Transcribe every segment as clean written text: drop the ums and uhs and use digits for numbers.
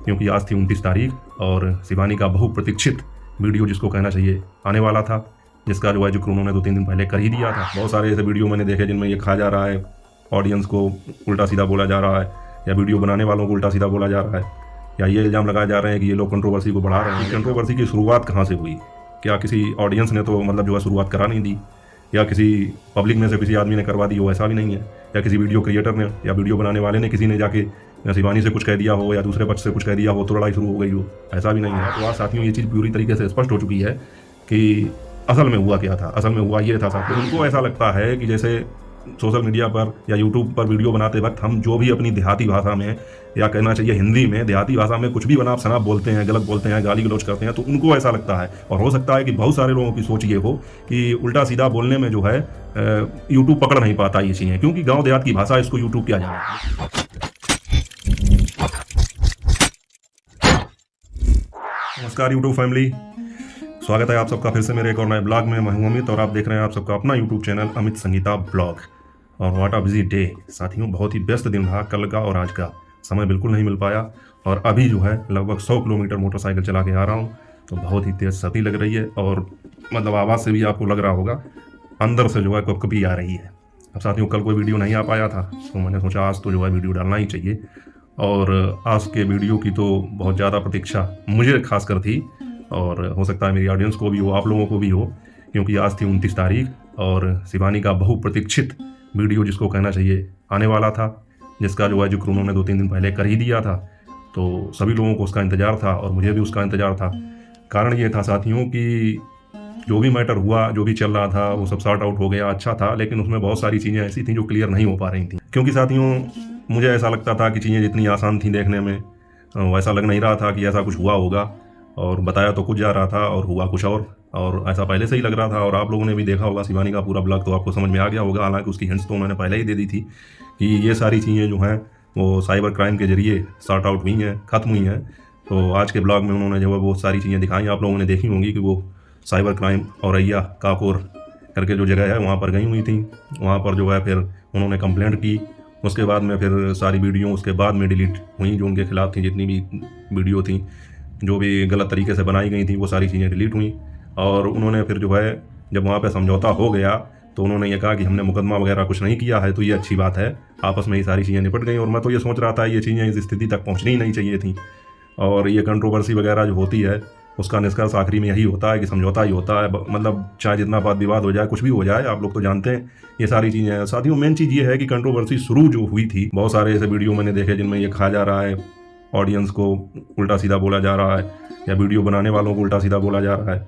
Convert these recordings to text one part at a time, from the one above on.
क्योंकि आज थी 29 तारीख और शिवानी का बहुप्रतीक्षित वीडियो जिसको कहना चाहिए आने वाला था, जिसका जो है जिक्र उन्होंने 2-3 दिन पहले कर ही दिया था। बहुत सारे ऐसे वीडियो मैंने देखे जिनमें ये कहा जा रहा है, ऑडियंस को उल्टा सीधा बोला जा रहा है या वीडियो बनाने वालों को उल्टा सीधा बोला जा रहा है, या ये इल्ज़ाम लगाए जा रहे हैं कि ये लोग कंट्रोवर्सी को बढ़ा रहे हैं। कंट्रोवर्सी की शुरुआत कहाँ से हुई? क्या किसी ऑडियंस ने तो मतलब जो है शुरुआत करा नहीं दी, या किसी पब्लिक में से किसी आदमी ने करवा दी हो, ऐसा भी नहीं है। या किसी वीडियो क्रिएटर ने या वीडियो बनाने वाले ने किसी ने जाके शिवानी से कुछ कह दिया हो या दूसरे पक्ष से कुछ कह दिया हो तो लड़ाई शुरू हो गई हो, ऐसा भी नहीं है। तो आज साथियों ये चीज़ पूरी तरीके से स्पष्ट हो चुकी है कि असल में हुआ क्या था। असल में हुआ ये था साथियों, उनको ऐसा लगता है कि जैसे सोशल मीडिया पर या यूट्यूब पर वीडियो बनाते वक्त हम जो भी अपनी देहाती भाषा में या कहना चाहिए हिंदी में देहाती भाषा में कुछ भी बनाप शनाप बोलते हैं, गलत बोलते हैं, गाली गलौज करते हैं, तो उनको ऐसा लगता है। और हो सकता है कि बहुत सारे लोगों की सोच ये हो कि उल्टा सीधा बोलने में जो है यूट्यूब पकड़ नहीं पाता ये चीज़ें, क्योंकि गाँव देहात की भाषा इसको यूट्यूब क्या जाना। नमस्कार यूट्यूब फैमिली, स्वागत है आप सबका फिर से मेरे एक और नए ब्लॉग में। मैं हूं अमित और आप देख रहे हैं आप सबका अपना YouTube channel Amit Sangeeta blog. और व्हाट अ बिजी डे साथियों, बहुत ही व्यस्त दिन रहा कल का और आज का, समय बिल्कुल नहीं मिल पाया। और अभी जो है लगभग 100 किलोमीटर मोटरसाइकिल चला के आ रहा हूं, तो बहुत ही तेज़ सर्दी लग रही है और मतलब आवाज़ से भी आपको लग रहा होगा अंदर से जो है कपकपी आ रही है। अब साथियों कल कोई वीडियो नहीं आ पाया था, तो मैंने सोचा आज तो जो है वीडियो डालना ही चाहिए। और आज के वीडियो की तो बहुत ज़्यादा प्रतीक्षा मुझे खासकर थी, और हो सकता है मेरी ऑडियंस को भी हो, आप लोगों को भी हो, क्योंकि आज थी 29 तारीख और शिवानी का बहुप्रतीक्षित वीडियो जिसको कहना चाहिए आने वाला था, जिसका जो है जिक्र उन्होंने 2-3 दिन पहले कर ही दिया था। तो सभी लोगों को उसका इंतज़ार था और मुझे भी उसका इंतज़ार था। कारण ये था साथियों कि जो भी मैटर हुआ, जो भी चल रहा था, वो सब सॉर्ट आउट हो गया, अच्छा था। लेकिन उसमें बहुत सारी चीज़ें ऐसी थी जो क्लियर नहीं हो पा रही थी, क्योंकि साथियों मुझे ऐसा लगता था कि चीज़ें जितनी आसान थी देखने में, वैसा लग नहीं रहा था कि ऐसा कुछ हुआ होगा। और बताया तो कुछ जा रहा था और हुआ कुछ और ऐसा पहले से ही लग रहा था। और आप लोगों ने भी देखा होगा शिवानी का पूरा ब्लॉग, तो आपको समझ में आ गया होगा। हालांकि उसकी हिंट्स तो उन्होंने पहले ही दे दी थी कि ये सारी चीज़ें जो हैं वो साइबर क्राइम के जरिए सॉर्ट आउट हुई हैं, ख़त्म हुई हैं। तो आज के ब्लॉग में उन्होंने जो है बहुत सारी चीज़ें दिखाई, आप लोगों ने देखी होंगी कि वो साइबर क्राइम औरैया काकोर करके जो जगह है वहाँ पर गई हुई थी। वहाँ पर जो है फिर उन्होंने कंप्लेंट की। उसके बाद में फिर सारी वीडियो उसके बाद में डिलीट हुई, जो उनके खिलाफ़ थी, जितनी भी वीडियो थी जो भी गलत तरीके से बनाई गई थी, वो सारी चीज़ें डिलीट हुई। और उन्होंने फिर जो है जब वहाँ पे समझौता हो गया तो उन्होंने ये कहा कि हमने मुकदमा वगैरह कुछ नहीं किया है, तो ये अच्छी बात है, आपस में ये सारी चीज़ें निपट गई। और मैं तो ये सोच रहा था ये चीज़ें इस स्थिति तक पहुँचनी ही नहीं चाहिए थी। और ये कंट्रोवर्सी वगैरह जो होती है उसका निष्कर्ष आखिरी में यही होता है कि समझौता ही होता है। मतलब चाहे जितना बात विवाद हो जाए, कुछ भी हो जाए, आप लोग तो जानते हैं ये सारी चीज़ें हैं। साथियों मेन चीज़ ये है कि कंट्रोवर्सी शुरू जो हुई थी, बहुत सारे ऐसे वीडियो मैंने देखे जिनमें ये कहा जा रहा है, ऑडियंस को उल्टा सीधा बोला जा रहा है या वीडियो बनाने वालों को उल्टा सीधा बोला जा रहा है,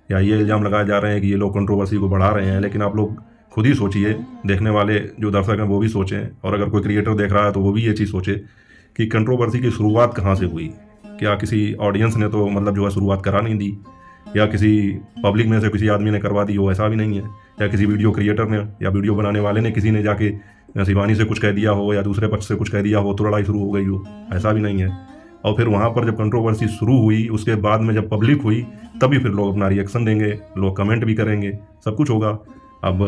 या ये इल्ज़ाम लगाए जा रहे हैं कि ये लोग कंट्रोवर्सी को बढ़ा रहे हैं। लेकिन आप लोग खुद ही सोचिए, देखने वाले जो दर्शक हैं वो भी सोचें, और अगर कोई क्रिएटर देख रहा है तो वो भी ये चीज़ सोचे कि कंट्रोवर्सी की शुरुआत कहाँ से हुई। क्या किसी ऑडियंस ने तो मतलब जो है शुरुआत करा नहीं दी, या किसी पब्लिक में से किसी आदमी ने करवा दी हो, ऐसा भी नहीं है। या किसी वीडियो क्रिएटर ने या वीडियो बनाने वाले ने किसी ने जाके शिवानी से कुछ कह दिया हो या दूसरे पक्ष से कुछ कह दिया हो तो लड़ाई शुरू हो गई हो, ऐसा भी नहीं है। और फिर वहाँ पर जब कंट्रोवर्सी शुरू हुई, उसके बाद में जब पब्लिक हुई, तभी फिर लोग अपना रिएक्शन देंगे, लोग कमेंट भी करेंगे, सब कुछ होगा। अब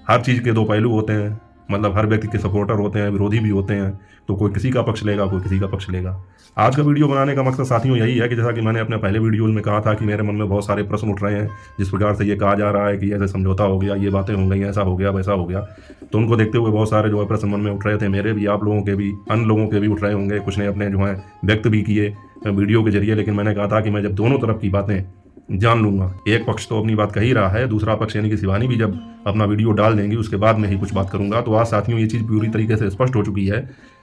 हर चीज़ के दो पहलू होते हैं, मतलब हर व्यक्ति के सपोर्टर होते हैं, विरोधी भी होते हैं, तो कोई किसी का पक्ष लेगा, कोई किसी का पक्ष लेगा। आज का वीडियो बनाने का मकसद साथियों यही है कि जैसा कि मैंने अपने पहले वीडियोज़ में कहा था कि मेरे मन में बहुत सारे प्रश्न उठ रहे हैं, जिस प्रकार से ये कहा जा रहा है कि ऐसे समझौता हो गया, ये बातें हो गई, ऐसा हो गया, वैसा हो गया, तो उनको देखते हुए बहुत सारे जो है प्रश्न मन में उठ रहे थे। मेरे भी, आप लोगों के भी, अन्य लोगों के भी उठ रहे होंगे। कुछ ने अपने जो है व्यक्त भी किए वीडियो के जरिए, लेकिन मैंने कहा था कि मैं जब दोनों तरफ की बातें जान लूँगा, एक पक्ष तो अपनी बात कह ही रहा है, दूसरा पक्ष यानी कि शिवानी भी जब अपना वीडियो डाल देंगी उसके बाद में ही कुछ बात करूँगा। तो आज साथियों ये चीज़ पूरी तरीके से स्पष्ट हो चुकी है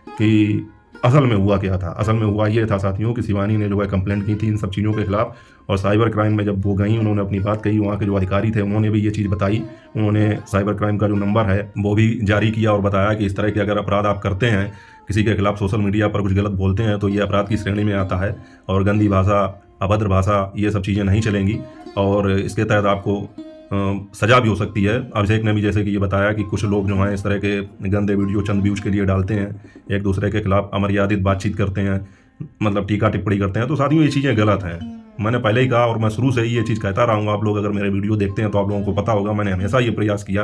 कि असल में हुआ क्या था। असल में हुआ ये था साथियों कि शिवानी ने जो है कंप्लेंट की थी इन सब चीज़ों के खिलाफ, और साइबर क्राइम में जब वो गई, उन्होंने अपनी बात कही, वहाँ के जो अधिकारी थे उन्होंने भी ये चीज़ बताई। उन्होंने साइबर क्राइम का जो नंबर है वो भी जारी किया और बताया कि इस तरह के अगर अपराध आप करते हैं, किसी के खिलाफ सोशल मीडिया पर कुछ गलत बोलते हैं, तो ये अपराध की श्रेणी में आता है और गंदी भाषा, अभद्र भाषा, ये सब चीज़ें नहीं चलेंगी और इसके तहत आपको सज़ा भी हो सकती है। अभिषेक ने भी जैसे कि ये बताया कि कुछ लोग जो हैं इस तरह के गंदे वीडियो चंद व्यूज के लिए डालते हैं, एक दूसरे के खिलाफ अमर्यादित बातचीत करते हैं, मतलब टीका टिप्पणी करते हैं। तो साथियों ये चीज़ें गलत हैं। मैंने पहले ही कहा और मैं शुरू से ही ये चीज़ कहता रहा हूँ। आप लोग अगर मेरे वीडियो देखते हैं तो आप लोगों को पता होगा, मैंने हमेशा ये प्रयास किया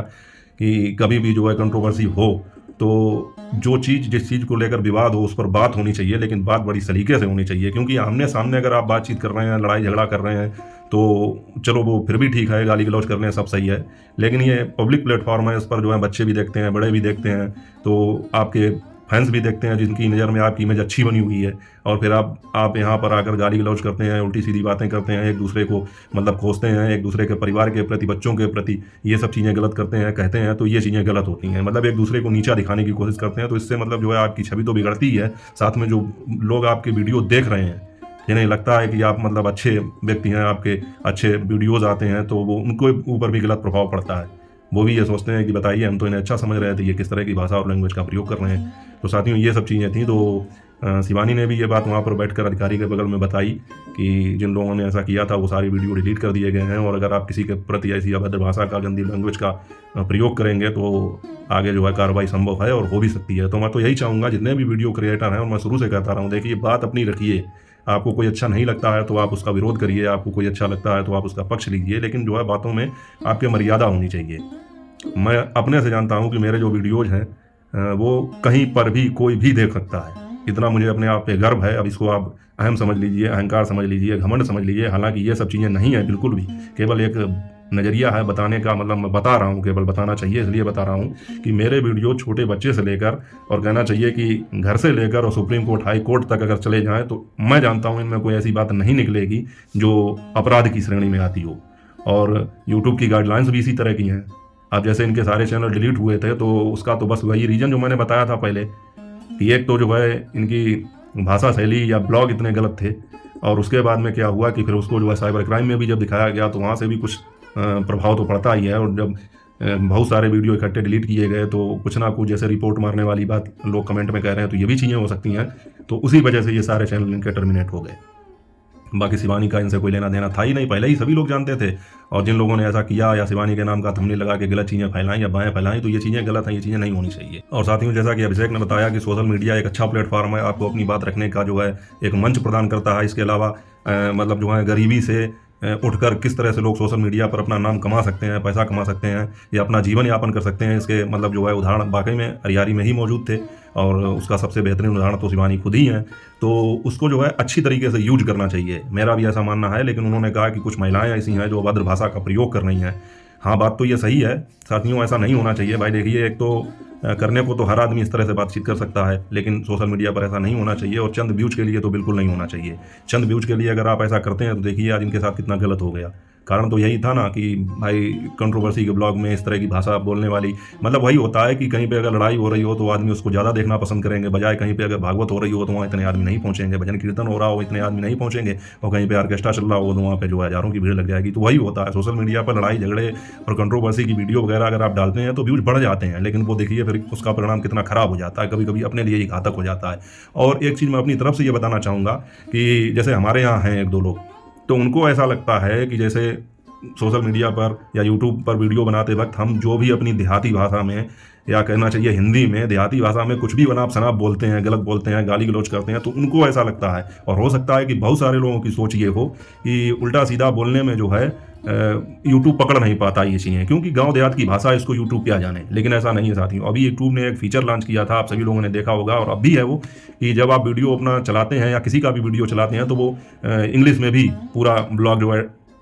कि कभी भी जो है कंट्रोवर्सी हो तो जो चीज़ जिस चीज़ को लेकर विवाद हो उस पर बात होनी चाहिए, लेकिन बात बड़ी सलीके से होनी चाहिए। क्योंकि आमने सामने अगर आप बातचीत कर रहे हैं, लड़ाई झगड़ा कर रहे हैं, तो चलो वो फिर भी ठीक है, गाली गलौज कर रहे हैं, सब सही है। लेकिन ये पब्लिक प्लेटफॉर्म है, इस पर जो है बच्चे भी देखते हैं, बड़े भी देखते हैं, तो आपके फैंस भी देखते हैं जिनकी नज़र में आपकी इमेज अच्छी बनी हुई है, और फिर आप यहाँ पर आकर गाली गलौज करते हैं, उल्टी सीधी बातें करते हैं, एक दूसरे को मतलब कोसते हैं, एक दूसरे के परिवार के प्रति, बच्चों के प्रति ये सब चीज़ें गलत करते हैं, कहते हैं, तो ये चीज़ें गलत होती हैं। मतलब एक दूसरे को नीचा दिखाने की कोशिश करते हैं, तो इससे मतलब जो है आपकी छवि तो बिगड़ती ही है, साथ में जो लोग आपके वीडियो देख रहे हैं, जिन्हें लगता है कि आप मतलब अच्छे व्यक्ति हैं, आपके अच्छे वीडियोज़ आते हैं, तो वो उनको ऊपर भी गलत प्रभाव पड़ता है। वो भी ये सोचते हैं कि बताइए, हम तो इन्हें अच्छा समझ रहे थे, ये किस तरह की भाषा और लैंग्वेज का प्रयोग कर रहे हैं। तो साथियों, ये सब चीज़ें थी। तो शिवानी ने भी ये बात वहाँ पर बैठकर अधिकारी के बगल में बताई कि जिन लोगों ने ऐसा किया था वो सारी वीडियो डिलीट कर दिए गए हैं, और अगर आप किसी के प्रति ऐसी अभद्र भाषा का, गंदी लैंग्वेज का प्रयोग करेंगे तो आगे जो है कार्रवाई संभव है और हो भी सकती है। तो मैं तो यही चाहूँगा जितने भी वीडियो क्रिएटर हैं, और मैं शुरू से कहता रहा हूँ, देखिए बात अपनी रखिए। आपको कोई अच्छा नहीं लगता है तो आप उसका विरोध करिए, आपको कोई अच्छा लगता है तो आप उसका पक्ष लीजिए, लेकिन जो है बातों में आपके मर्यादा होनी चाहिए। मैं अपने से जानता हूँ कि मेरे जो वीडियोज़ हैं वो कहीं पर भी कोई भी देख सकता है। इतना मुझे अपने आप पे गर्व है। अब इसको आप अहम समझ लीजिए, अहंकार समझ लीजिए, घमंड समझ लीजिए, हालांकि ये सब चीज़ें नहीं है बिल्कुल भी। केवल एक नज़रिया है बताने का, मतलब मैं बता रहा हूँ, केवल बताना चाहिए इसलिए बता रहा हूँ कि मेरे वीडियो छोटे बच्चे से लेकर, और कहना चाहिए कि घर से लेकर और सुप्रीम कोर्ट, हाई कोर्ट तक अगर चले जाएँ तो मैं जानता हूँ इनमें कोई ऐसी बात नहीं निकलेगी जो अपराध की श्रेणी में आती हो। और यूट्यूब की गाइडलाइंस भी इसी तरह की हैं। अब जैसे इनके सारे चैनल डिलीट हुए थे तो उसका तो बस वही रीज़न जो मैंने बताया था पहले, कि एक तो जो है इनकी भाषा शैली या ब्लॉग इतने गलत थे, और उसके बाद में क्या हुआ कि फिर उसको जो है साइबर क्राइम में भी जब दिखाया गया तो वहाँ से भी कुछ प्रभाव तो पड़ता ही है। और जब बहुत सारे वीडियो इकट्ठे डिलीट किए गए तो कुछ ना कुछ जैसे रिपोर्ट मारने वाली बात लोग कमेंट में कह रहे हैं, तो ये भी चीज़ें हो सकती हैं। तो उसी वजह से ये सारे चैनल इनके टर्मिनेट हो गए। बाकी शिवानी का इनसे कोई लेना देना था ही नहीं, पहले ही सभी लोग जानते थे। और जिन लोगों ने ऐसा किया या शिवानी के नाम का थंबनेल लगा के गलत चीज़ें फैलाई या बाएं फैलाई, तो ये चीज़ें गलत हैं, ये चीज़ें नहीं होनी चाहिए। और साथियों, जैसा कि अभिषेक ने बताया कि सोशल मीडिया एक अच्छा प्लेटफॉर्म है, आपको अपनी बात रखने का जो है एक मंच प्रदान करता है। इसके अलावा मतलब जो है गरीबी से उठकर किस तरह से लोग सोशल मीडिया पर अपना नाम कमा सकते हैं, पैसा कमा सकते हैं, या अपना जीवन यापन कर सकते हैं, इसके मतलब जो है उदाहरण वाकई में अरियारी में ही मौजूद थे। और उसका सबसे बेहतरीन उदाहरण तो शिवानी खुद ही हैं। तो उसको जो है अच्छी तरीके से यूज करना चाहिए, मेरा भी ऐसा मानना है। लेकिन उन्होंने कहा कि कुछ महिलाएं ऐसी हैं जो अभद्र भाषा का प्रयोग कर रही हैं। हाँ, बात तो ये सही है साथियों, ऐसा नहीं होना चाहिए। भाई देखिए, एक तो करने को तो हर आदमी इस तरह से बातचीत कर सकता है, लेकिन सोशल मीडिया पर ऐसा नहीं होना चाहिए, और चंद व्यूज के लिए तो बिल्कुल नहीं होना चाहिए। चंद व्यूज के लिए अगर आप ऐसा करते हैं तो देखिए आज इनके साथ कितना गलत हो गया। कारण तो यही था ना कि भाई कंट्रोवर्सी के ब्लॉग में इस तरह की भाषा बोलने वाली, मतलब वही होता है कि कहीं पे अगर लड़ाई हो रही हो तो आदमी उसको ज़्यादा देखना पसंद करेंगे, बजाय कहीं पे अगर भागवत हो रही हो तो वहाँ इतने आदमी नहीं पहुँचेंगे, भजन कीर्तन हो रहा हो इतने आदमी नहीं पहुँचेंगे, और कहीं पे ऑर्केस्ट्रा चल रहा हो तो वहाँ पे जो है हज़ारों की भीड़ लग जाएगी। तो वही होता है सोशल मीडिया पर, लड़ाई झगड़े और कंट्रोवर्सी की वीडियो वगैरह अगर आप डालते हैं तो व्यूज बढ़ जाते हैं, लेकिन वो देखिए फिर उसका परिणाम कितना खराब हो जाता है, कभी कभी अपने लिए ही घातक हो जाता है। और एक चीज़ मैं अपनी तरफ से ये बताना चाहूँगा कि जैसे हमारे यहाँ हैं एक दो लोग, तो उनको ऐसा लगता है कि जैसे सोशल मीडिया पर या यूट्यूब पर वीडियो बनाते वक्त हम जो भी अपनी देहाती भाषा में, या कहना चाहिए हिंदी में, देहाती भाषा में कुछ भी अनाप शनाप बोलते हैं, गलत बोलते हैं, गाली गलौज करते हैं, तो उनको ऐसा लगता है। और हो सकता है कि बहुत सारे लोगों की सोच ये हो कि उल्टा सीधा बोलने में जो है यूट्यूब पकड़ नहीं पाता ये चीज़ें, क्योंकि गांव देहात की भाषा, इसको यूट्यूब क्या जाने। लेकिन ऐसा नहीं है साथियों। अभी यूट्यूब ने एक फीचर लॉन्च किया था, आप सभी लोगों ने देखा होगा, और अब भी है वो, कि जब आप वीडियो अपना चलाते हैं या किसी का भी वीडियो चलाते हैं तो वो इंग्लिश में भी पूरा ब्लॉग जो है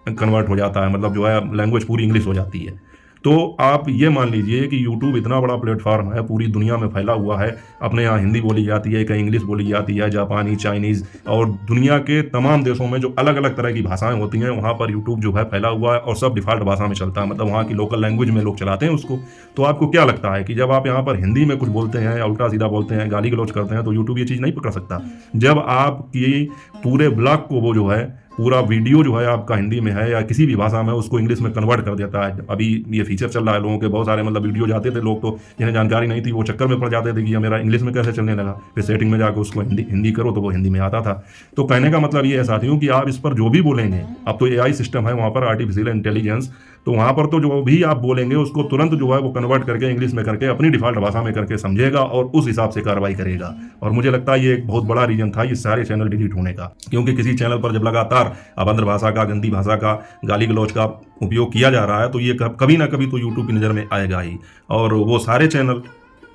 कन्वर्ट हो जाता है, मतलब जो है लैंग्वेज पूरी इंग्लिश हो जाती है। तो आप ये मान लीजिए कि YouTube इतना बड़ा प्लेटफॉर्म है, पूरी दुनिया में फैला हुआ है। अपने यहाँ हिंदी बोली जाती है, कहीं इंग्लिश बोली जाती है, जापानी, चाइनीज़, और दुनिया के तमाम देशों में जो अलग अलग तरह की भाषाएं होती हैं वहाँ पर YouTube जो है फैला हुआ है, और सब डिफ़ॉल्ट भाषा में चलता है, मतलब वहाँ की लोकल लैंग्वेज में लोग चलाते हैं उसको। तो आपको क्या लगता है कि जब आप यहाँ पर हिंदी में कुछ बोलते हैं या उल्टा सीधा बोलते हैं, गाली गलौज करते हैं, तो YouTube ये चीज़ नहीं पकड़ सकता? जब आपकी पूरे ब्लॉग को वो जो है पूरा वीडियो जो है आपका हिंदी में है या किसी भी भाषा में, उसको इंग्लिश में कन्वर्ट कर देता है। अभी ये फीचर चल रहा है, लोगों के बहुत सारे मतलब वीडियो जाते थे, लोग तो जिन्हें जानकारी नहीं थी वो चक्कर में पड़ जाते थे कि मेरा इंग्लिश में कैसे चलने लगा, फिर सेटिंग में जाकर उसको हिंदी करो तो वो हिंदी में आता था। तो कहने का मतलब ये है साथियों कि आप इस पर जो भी बोलेंगे, अब तो AI सिस्टम है वहाँ पर, आर्टिफिशियल इंटेलिजेंस, तो वहाँ पर तो जो भी आप बोलेंगे उसको तुरंत जो है वो कन्वर्ट करके इंग्लिश में करके अपनी डिफ़ॉल्ट भाषा में करके समझेगा और उस हिसाब से कार्रवाई करेगा। और मुझे लगता है ये एक बहुत बड़ा रीजन था ये सारे चैनल डिलीट होने का, क्योंकि किसी चैनल पर जब लगातार अभद्र भाषा का, गंदी भाषा का, गाली गलौज का उपयोग किया जा रहा है तो ये कभी ना कभी तो यूट्यूब की नज़र में आएगा ही। और वो सारे चैनल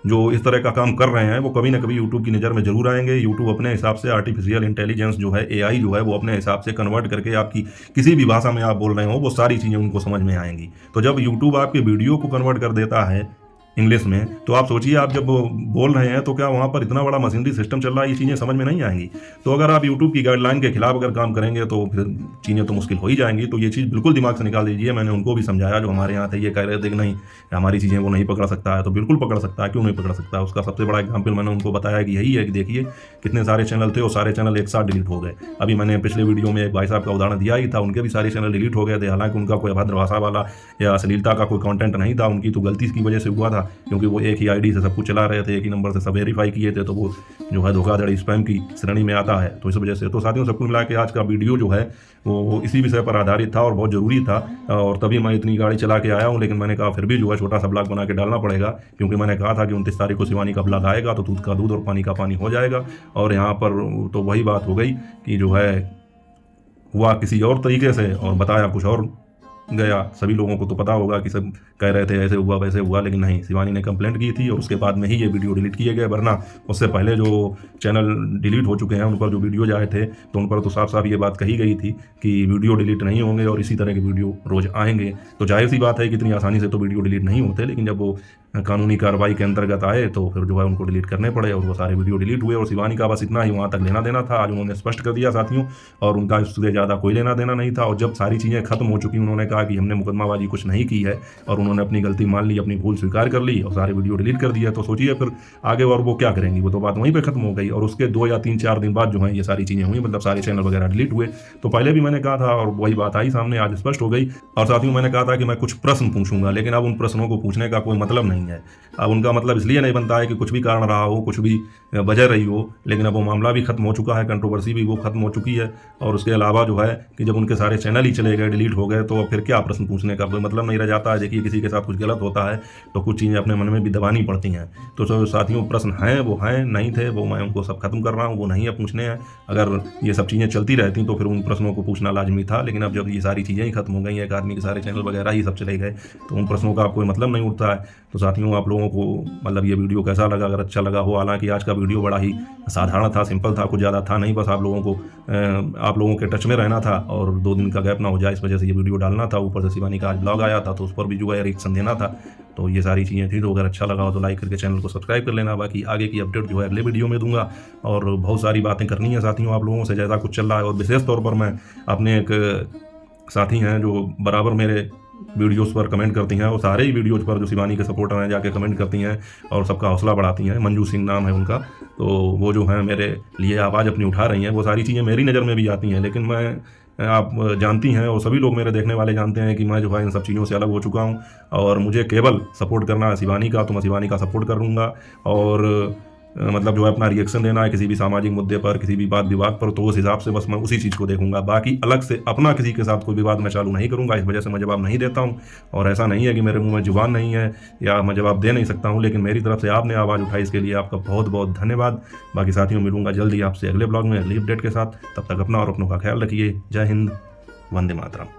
जो इस तरह का काम कर रहे हैं वो कभी ना कभी यूट्यूब की नज़र में जरूर आएंगे। यूट्यूब अपने हिसाब से आर्टिफिशियल इंटेलिजेंस जो है, एआई जो है, वो अपने हिसाब से कन्वर्ट करके आपकी किसी भी भाषा में आप बोल रहे हो वो सारी चीज़ें उनको समझ में आएंगी। तो जब यूट्यूब आपके वीडियो को कन्वर्ट कर देता है इंग्लिश में, तो आप सोचिए आप जब बोल रहे हैं तो क्या वहाँ पर इतना बड़ा मशीनरी सिस्टम चल रहा है, ये चीज़ें समझ में नहीं आएंगी। तो अगर आप यूट्यूब की गाइडलाइन के खिलाफ अगर काम करेंगे तो फिर चीज़ें तो मुश्किल हो ही जाएंगी। तो ये चीज़ बिल्कुल दिमाग से निकाल दीजिए। मैंने उनको भी समझाया जो हमारे यहाँ थे, ये कह रहे थे कि नहीं हमारी चीज़ें वो नहीं पकड़ सकता है, तो बिल्कुल पकड़ सकता है, क्यों नहीं पकड़ सकता है। उसका सबसे बड़ा एग्जाम्पल मैंने उनको बताया कि यही है कि देखिए कितने सारे चैनल थे और सारे चैनल एक साथ डिलीट हो गए। अभी मैंने पिछले वीडियो में एक भाई साहब का उदाहरण दिया ही था, उनके भी सारे चैनल डिलीट हो गए थे। हालांकि उनका कोई अभद्र भाषा वाला या अश्लीलता का कोई कंटेंट नहीं था, उनकी तो गलती की वजह से हुआ था, क्योंकि वो एक ही आईडी से सब कुछ चला रहे थे, एक ही नंबर से सब वेरीफाई किए थे, तो वो जो है धोखाधड़ी स्पैम की श्रेणी में आता है। तो इस वजह से तो साथियों सब कुछ मिला के आज का वीडियो जो है वो इसी विषय पर आधारित था और बहुत ज़रूरी था, और तभी मैं इतनी गाड़ी चला के आया हूँ। लेकिन मैंने कहा फिर भी जो है छोटा सा ब्लॉग बना के डालना पड़ेगा, क्योंकि मैंने कहा था कि 29 तारीख को शिवानी का ब्लॉग आएगा तो दूध का दूध और पानी का पानी हो जाएगा। और यहाँ पर तो वही बात हो गई कि जो है हुआ किसी और तरीके से और बताया कुछ और गया। सभी लोगों को तो पता होगा कि सब कह रहे थे ऐसे हुआ वैसे हुआ, लेकिन नहीं, शिवानी ने कंप्लेंट की थी और उसके बाद में ही ये वीडियो डिलीट किए गए। वरना उससे पहले जो चैनल डिलीट हो चुके हैं उन पर जो वीडियो आए थे तो उन पर तो साफ साफ ये बात कही गई थी कि वीडियो डिलीट नहीं होंगे और इसी तरह के वीडियो रोज़ आएंगे। तो जाहिर सी बात है कि इतनी आसानी से तो वीडियो डिलीट नहीं होते, लेकिन जब वो कानूनी कार्रवाई के अंतर्गत आए तो फिर जो है उनको डिलीट करने पड़े और वो सारे वीडियो डिलीट हुए। और शिवानी का बस इतना ही वहाँ तक लेना देना था, आज उन्होंने स्पष्ट कर दिया साथियों, और उनका इससे ज़्यादा कोई लेना देना नहीं था। और जब सारी चीज़ें खत्म हो चुकी, उन्होंने कहा कि हमने मुकदमाबाजी कुछ नहीं की है और उन्होंने अपनी गलती मान ली, अपनी भूल स्वीकार कर ली और सारे वीडियो डिलीट कर दिया। तो सोचिए फिर आगे और वो क्या करेंगी, वो तो बात वहीं पर खत्म हो गई। और उसके 2 या 3-4 दिन बाद जो है ये सारी चीज़ें हुई, मतलब सारे चैनल वगैरह डिलीट हुए। तो पहले भी मैंने कहा था और वही बात आई सामने, आज स्पष्ट हो गई। और साथियों मैंने कहा था कि मैं कुछ प्रश्न पूछूंगा, लेकिन अब उन प्रश्नों को पूछने का कोई मतलब नहीं है। अब उनका मतलब इसलिए नहीं बनता है कि कुछ भी कारण रहा हो, कुछ भी वजह रही हो, लेकिन अब वो मामला भी खत्म हो चुका है, कंट्रोवर्सी भी वो खत्म हो चुकी है। और उसके अलावा जो है कि जब उनके सारे चैनल ही चले गए, डिलीट हो गए, तो फिर क्या प्रश्न पूछने का कोई मतलब नहीं रह जाता है। देखिए किसी के साथ कुछ गलत होता है तो कुछ चीज़ें अपने मन में भी दबानी पड़ती हैं। तो जो साथियों प्रश्न हैं वो हैं, नहीं थे वो मैं उनको सब खत्म कर रहा हूँ, वो नहीं है पूछने हैं। अगर ये सब चीज़ें चलती रहती तो फिर उन प्रश्नों को पूछना लाजमी था, लेकिन अब जब ये सारी चीज़ें ही खत्म हो गई, एक आदमी के सारे चैनल वगैरह ही सब चले गए, तो उन प्रश्नों का कोई मतलब नहीं उठता है। तो साथियों आप लोगों को मतलब ये वीडियो कैसा लगा, अगर अच्छा लगा हो, हालांकि आज का वीडियो बड़ा ही साधारण था, सिंपल था, कुछ ज़्यादा था नहीं, बस आप लोगों के टच में रहना था और 2 दिन का गैप ना हो जाए इस वजह से ये वीडियो डालना था। ऊपर से शिवानी का आज ब्लॉग आया था तो उस पर भी जो है रिएक्शन देना था। तो ये सारी चीज़ें थी। तो अगर अच्छा लगा हो तो लाइक करके चैनल को सब्सक्राइब कर लेना। बाकी आगे की अपडेट जो है अगले वीडियो में दूंगा, और बहुत सारी बातें करनी है साथियों आप लोगों से, जैसा कुछ चल रहा है। और विशेष तौर पर मैं अपने एक साथी हैं जो बराबर मेरे वीडियोस पर कमेंट करती हैं, और सारे ही वीडियोज़ पर जो शिवानी के सपोर्टर हैं जाके कमेंट करती हैं और सबका हौसला बढ़ाती हैं। मंजू सिंह नाम है उनका। तो वो जो है मेरे लिए आवाज़ अपनी उठा रही हैं। वो सारी चीज़ें मेरी नज़र में भी आती हैं, लेकिन आप जानती हैं और सभी लोग मेरे देखने वाले जानते हैं कि मैं जो है इन सब चीज़ों से अलग हो चुका हूँ, और मुझे केवल सपोर्ट करना है शिवानी का, तो मैं शिवानी का सपोर्ट करूँगा। और मतलब जो है अपना रिएक्शन देना है किसी भी सामाजिक मुद्दे पर, किसी भी बात विवाद पर, तो उस हिसाब से बस मैं उसी चीज़ को देखूंगा। बाकी अलग से अपना किसी के साथ कोई विवाद मैं चालू नहीं करूंगा। इस वजह से मैं जवाब नहीं देता हूं। और ऐसा नहीं है कि मेरे मुंह में जुबान नहीं है या मैं जवाब दे नहीं सकता हूं, लेकिन मेरी तरफ से आपने आवाज़ उठाई, इसके लिए आपका बहुत बहुत धन्यवाद। बाकी साथियों मिलूंगा जल्दी आपसे अगले ब्लॉग में अगली अपडेट के साथ। तब तक अपना और अपनों का ख्याल रखिए। जय हिंद, वंदे मातरम।